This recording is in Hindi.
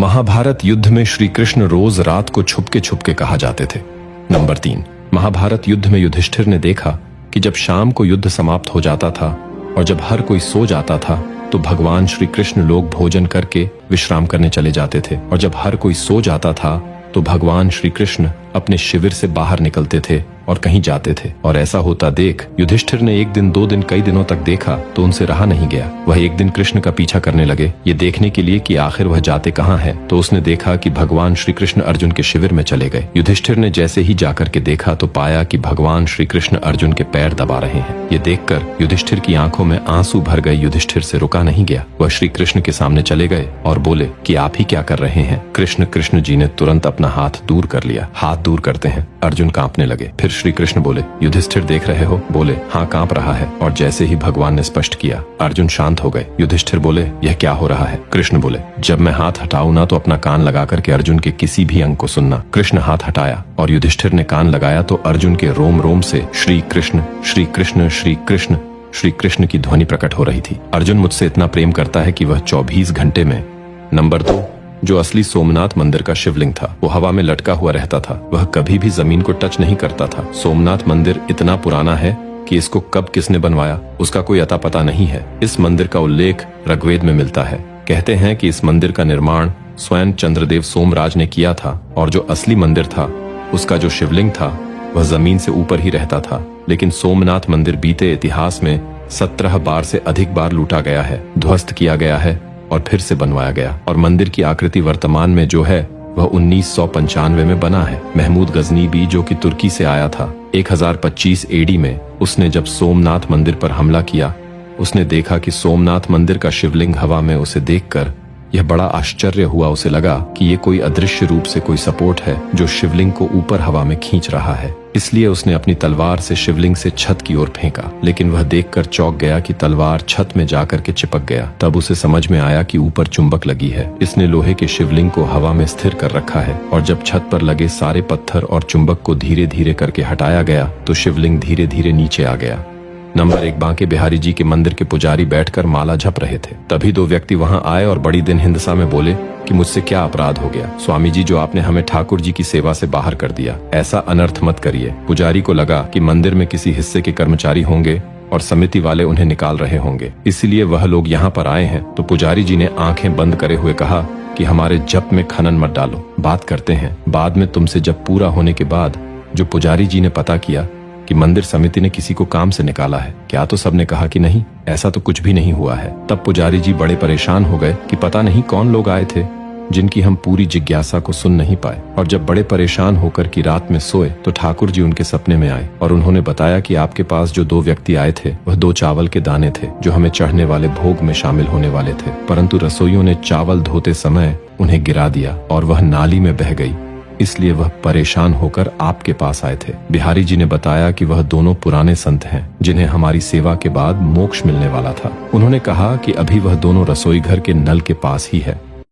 महाभारत युद्ध में श्री कृष्ण रोज रात को छुपके कहा जाते थे। नंबर 3, महाभारत युद्ध में युधिष्ठिर ने देखा कि जब शाम को युद्ध समाप्त हो जाता था और जब हर कोई सो जाता था तो भगवान श्री कृष्ण लोग भोजन करके विश्राम करने चले जाते थे, और जब हर कोई सो जाता था तो भगवान श्री कृष्ण अपने शिविर से बाहर निकलते थे और कहीं जाते थे। और ऐसा होता देख युधिष्ठिर ने एक दिन, 2 दिन, कई दिनों तक देखा तो उनसे रहा नहीं गया। वह एक दिन कृष्ण का पीछा करने लगे, ये देखने के लिए कि आखिर वह जाते कहाँ हैं। तो उसने देखा कि भगवान श्री कृष्ण अर्जुन के शिविर में चले गए। युधिष्ठिर ने जैसे ही जाकर के देखा तो पाया कि भगवान श्री कृष्ण अर्जुन के पैर दबा रहे हैं। ये देखकर युधिष्ठिर की आंखों में आंसू भर गए। युधिष्ठिर से रुका नहीं गया, वह श्री कृष्ण के सामने चले गए और बोले कि आप ही क्या कर रहे हैं। कृष्ण जी ने तुरंत अपना हाथ दूर कर लिया। हाथ दूर करते हैं अर्जुन कांपने लगे। फिर श्री कृष्ण बोले, युधिष्ठिर देख रहे हो? बोले, हाँ कांप रहा है। और जैसे ही भगवान ने स्पष्ट किया अर्जुन शांत हो गए। युधिष्ठिर बोले, यह क्या हो रहा है? कृष्ण बोले, जब मैं हाथ हटाऊं ना तो अपना कान लगा करके अर्जुन के किसी भी अंग को सुनना। कृष्ण हाथ हटाया और युधिष्ठिर ने कान लगाया तो अर्जुन के रोम रोम से श्री कृष्ण श्री कृष्ण श्री कृष्ण श्री कृष्ण की ध्वनि प्रकट हो रही थी। अर्जुन मुझसे इतना प्रेम करता है कि वह 24 घंटे में। नंबर 2, जो असली सोमनाथ मंदिर का शिवलिंग था वो हवा में लटका हुआ रहता था, वह कभी भी जमीन को टच नहीं करता था। सोमनाथ मंदिर इतना पुराना है कि इसको कब किसने बनवाया उसका कोई अता पता नहीं है। इस मंदिर का उल्लेख ऋग्वेद में मिलता है। कहते हैं कि इस मंदिर का निर्माण स्वयं चंद्रदेव सोमराज ने किया था, और जो असली मंदिर था उसका जो शिवलिंग था वह जमीन से ऊपर ही रहता था। लेकिन सोमनाथ मंदिर बीते इतिहास में 17 बार से अधिक बार लूटा गया है, ध्वस्त किया गया है और फिर से बनवाया गया। और मंदिर की आकृति वर्तमान में जो है वह 1995 में बना है। महमूद गजनीबी जो कि तुर्की से आया था 1025 एडी में, उसने जब सोमनाथ मंदिर पर हमला किया उसने देखा कि सोमनाथ मंदिर का शिवलिंग हवा में। उसे देखकर यह बड़ा आश्चर्य हुआ। उसे लगा कि ये कोई अदृश्य रूप से कोई सपोर्ट है जो शिवलिंग को ऊपर हवा में खींच रहा है। इसलिए उसने अपनी तलवार से शिवलिंग से छत की ओर फेंका, लेकिन वह देखकर चौंक गया कि तलवार छत में जाकर के चिपक गया। तब उसे समझ में आया कि ऊपर चुंबक लगी है। इसने लोहे के शिवलिंग को हवा में स्थिर कर रखा है, और जब छत पर लगे सारे पत्थर और चुंबक को धीरे धीरे करके हटाया गया तो शिवलिंग धीरे धीरे नीचे आ गया। नंबर 1, बांके बिहारी जी के मंदिर के पुजारी बैठकर माला जप रहे थे। तभी 2 व्यक्ति वहां आए और बड़ी दिन हिंदसा में बोले कि मुझसे क्या अपराध हो गया स्वामी जी, जो आपने हमें ठाकुर जी की सेवा से बाहर कर दिया। ऐसा अनर्थ मत करिए। पुजारी को लगा कि मंदिर में किसी हिस्से के कर्मचारी होंगे और समिति वाले उन्हें निकाल रहे होंगे, इसलिए वह लोग यहाँ पर आए हैं। तो पुजारी जी ने आंखें बंद करे हुए कहा कि हमारे जप में खनन मत डालो, बात करते हैं बाद में तुमसे। जब पूरा होने के बाद जो पुजारी जी ने पता किया कि मंदिर समिति ने किसी को काम से निकाला है, क्या तो सबने कहा कि नहीं, ऐसा तो कुछ भी नहीं हुआ है। तब पुजारी जी बड़े परेशान हो गए कि पता नहीं कौन लोग आए थे जिनकी हम पूरी जिज्ञासा को सुन नहीं पाए। और जब बड़े परेशान होकर की रात में सोए तो ठाकुर जी उनके सपने में आए और उन्होंने बताया कि आपके पास जो 2 व्यक्ति आए थे वह 2 चावल के दाने थे जो हमें चढ़ने वाले भोग में शामिल होने वाले थे, परंतु रसोइयों ने चावल धोते समय उन्हें गिरा दिया और वह नाली में बह गई, इसलिए वह परेशान होकर आपके पास आए थे। बिहारी जी ने बताया कि वह दोनों पुराने संत हैं जिन्हें हमारी सेवा के बाद मोक्ष मिलने वाला था। उन्होंने कहा कि अभी वह दोनों रसोई घर के नल के पास ही है